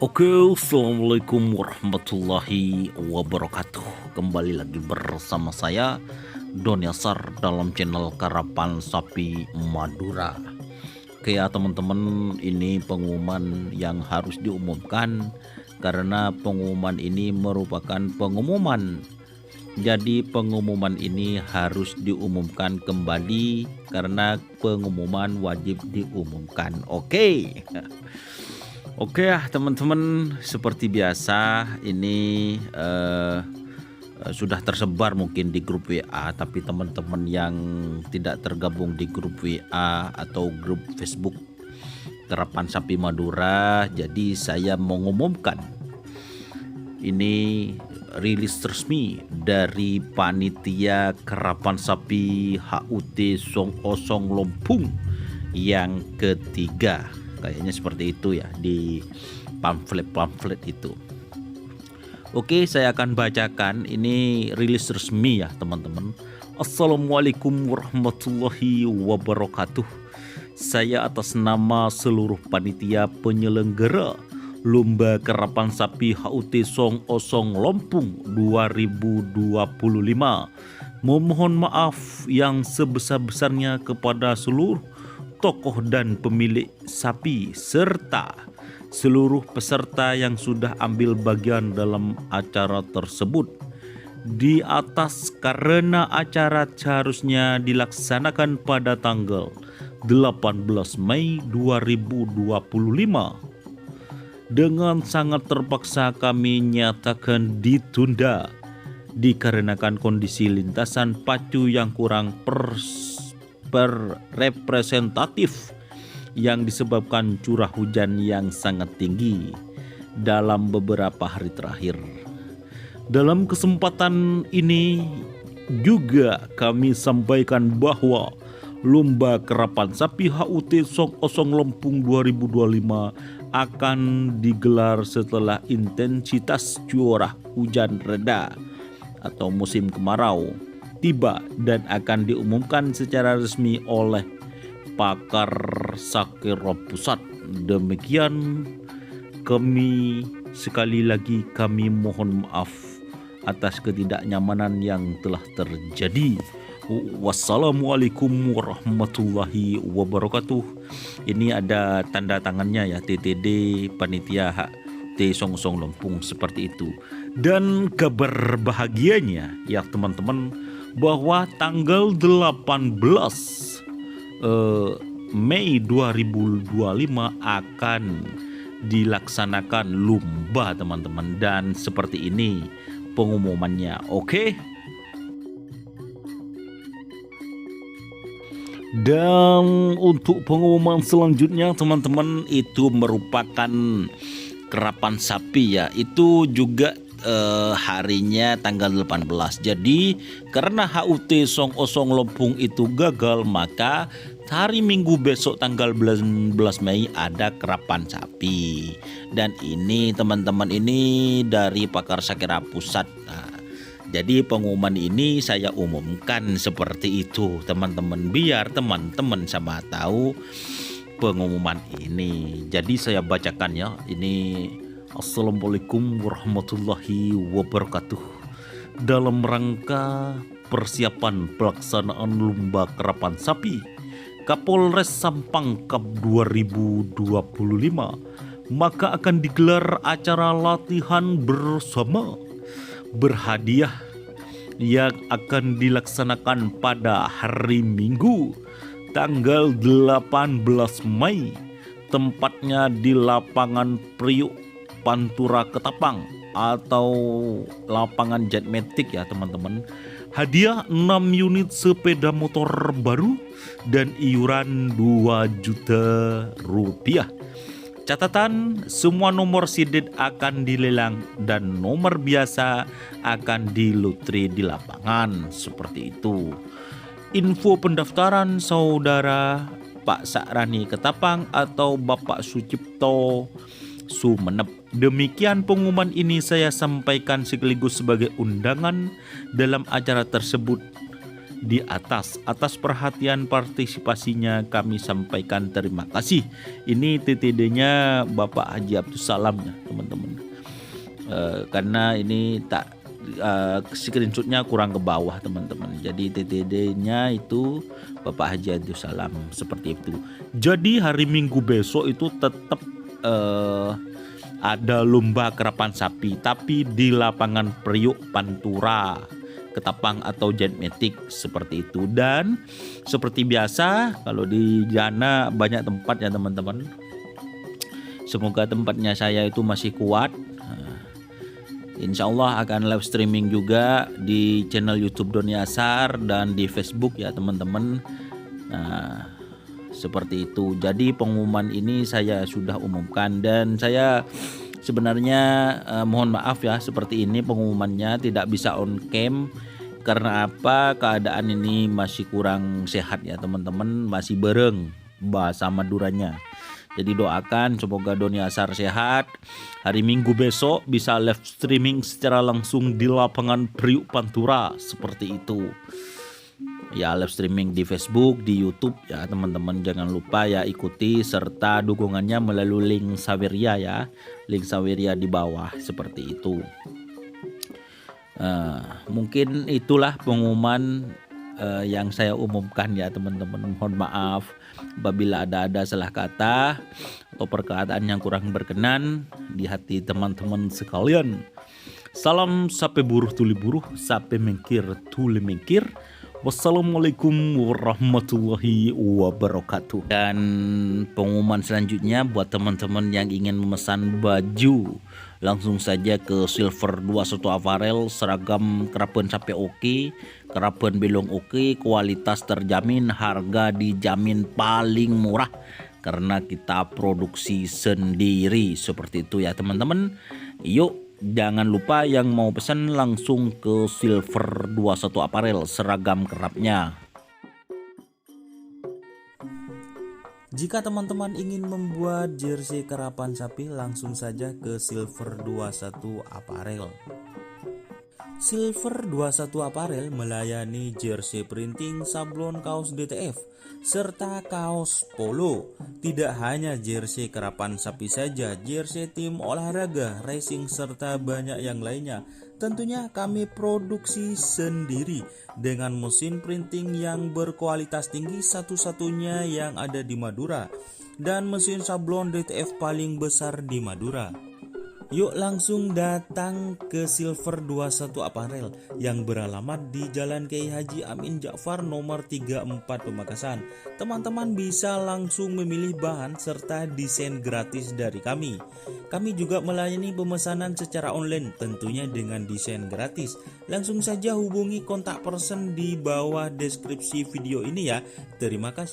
Oke, assalamualaikum warahmatullahi wabarakatuh. Kembali lagi bersama saya Doni Asar dalam channel Karapan Sapi Madura. Oke ya teman-teman, ini pengumuman yang harus diumumkan karena pengumuman ini merupakan pengumuman. Jadi pengumuman ini harus diumumkan kembali karena pengumuman wajib diumumkan. Oke. Oke ya teman-teman, seperti biasa ini sudah tersebar mungkin di grup WA, tapi teman-teman yang tidak tergabung di grup WA atau grup Facebook Karapan Sapi Madura, jadi saya mengumumkan ini rilis resmi dari panitia Karapan Sapi HUT Song Osong Lompung yang ketiga. Kayaknya seperti itu ya di pamflet itu. Oke, saya akan bacakan ini rilis resmi ya teman-teman. Assalamualaikum warahmatullahi wabarakatuh. Saya atas nama seluruh panitia penyelenggara Lomba Karapan Sapi HUT Song Osong Lompung 2025 memohon maaf yang sebesar-besarnya kepada seluruh tokoh dan pemilik sapi serta seluruh peserta yang sudah ambil bagian dalam acara tersebut. Di atas karena acara seharusnya dilaksanakan pada tanggal 18 Mei 2025. Dengan sangat terpaksa kami nyatakan ditunda dikarenakan kondisi lintasan pacu yang kurang representatif yang disebabkan curah hujan yang sangat tinggi dalam beberapa hari terakhir. Dalam kesempatan ini juga kami sampaikan bahwa Lomba Karapan Sapi HUT Song Osong Lompung 2025 akan digelar setelah intensitas curah hujan reda atau musim kemarau tiba dan akan diumumkan secara resmi oleh pakar Sakero Pusat. Demikian sekali lagi kami mohon maaf atas ketidaknyamanan yang telah terjadi. Wassalamualaikum warahmatullahi wabarakatuh. Ini ada tanda tangannya ya, TTD Panitia HUT Song Osong Lompung, seperti itu. Dan kabar bahagianya ya teman-teman, bahwa tanggal 18 Mei 2025 akan dilaksanakan lomba teman-teman, dan seperti ini pengumumannya. Oke. Dan untuk pengumuman selanjutnya teman-teman, itu merupakan karapan sapi ya, itu juga harinya tanggal 18. Jadi karena HUT Song Osong Lompung itu gagal, maka hari Minggu besok tanggal 19 Mei ada karapan sapi. Dan ini teman-teman, ini dari pakar Sakera Pusat. Nah, jadi pengumuman ini saya umumkan seperti itu teman-teman, biar teman-teman sama tahu pengumuman ini. Jadi saya bacakan ya, ini Assalamualaikum warahmatullahi wabarakatuh. Dalam rangka persiapan pelaksanaan Lomba Karapan Sapi Kapolres Sampang Cup 2025, maka akan digelar acara latihan bersama berhadiah yang akan dilaksanakan pada hari Minggu tanggal 18 Mei. Tempatnya di lapangan Priuk Pantura Ketapang atau lapangan Jetmatic ya teman-teman. Hadiah 6 unit sepeda motor baru dan iuran 2 juta rupiah. Catatan, semua nomor sidet akan dilelang dan nomor biasa akan dilutri di lapangan, seperti itu. Info pendaftaran saudara Pak Sakrani Ketapang atau Bapak Sucipto Sumeneb. Demikian pengumuman ini saya sampaikan sekaligus sebagai undangan dalam acara tersebut di atas. Atas perhatian partisipasinya kami sampaikan terima kasih. Ini TTD-nya Bapak Haji Abdul Salam ya teman-teman. Karena ini tak screenshotnya kurang ke bawah teman-teman. Jadi TTD-nya itu Bapak Haji Abdul Salam seperti itu. Jadi hari Minggu besok itu tetap ada lomba kerapan sapi, tapi di lapangan Priuk Pantura, Ketapang atau Jetmatic seperti itu. Dan seperti biasa kalau di Jana banyak tempat ya teman-teman. Semoga tempatnya saya itu masih kuat. Insya Allah akan live streaming juga di channel YouTube Doni Asar dan di Facebook ya teman-teman. Nah, seperti itu. Jadi pengumuman ini saya sudah umumkan dan saya sebenarnya mohon maaf ya seperti ini pengumumannya tidak bisa on cam. Karena apa? Keadaan ini masih kurang sehat ya teman-teman, masih bereng bahasa Maduranya. Jadi doakan semoga Doni Asar sehat. Hari Minggu besok bisa live streaming secara langsung di lapangan Priuk Pantura seperti itu. Ya live streaming di Facebook, di YouTube ya teman-teman, jangan lupa ya ikuti serta dukungannya melalui link Saweria ya. Link Saweria di bawah seperti itu. Mungkin itulah pengumuman yang saya umumkan ya teman-teman. Mohon maaf apabila ada salah kata atau perkataan yang kurang berkenan di hati teman-teman sekalian. Salam sape buruh tuli buruh, sape mengkir tuli mengkir. Wassalamualaikum warahmatullahi wabarakatuh. Dan pengumuman selanjutnya buat teman-teman yang ingin memesan baju, langsung saja ke Silver 21 Apparel. Seragam kerapen sampai oke, kerapen belum oke, kualitas terjamin, harga dijamin paling murah karena kita produksi sendiri seperti itu ya teman-teman. Yuk, jangan lupa yang mau pesan langsung ke Silver 21 Apparel seragam kerapnya. Jika teman-teman ingin membuat jersey kerapan sapi, langsung saja ke Silver 21 Apparel. Silver 21 Apparel melayani jersey printing, sablon, kaos DTF, serta kaos polo. Tidak hanya jersey kerapan sapi saja, jersey tim olahraga, racing, serta banyak yang lainnya. Tentunya kami produksi sendiri dengan mesin printing yang berkualitas tinggi, satu-satunya yang ada di Madura, dan mesin sablon DTF paling besar di Madura. Yuk langsung datang ke Silver 21 Apparel yang beralamat di Jalan Kiai Haji Amin Ja'far nomor 34 Pamekasan. Teman-teman bisa langsung memilih bahan serta desain gratis dari kami. Kami juga melayani pemesanan secara online tentunya dengan desain gratis. Langsung saja hubungi kontak person di bawah deskripsi video ini ya. Terima kasih.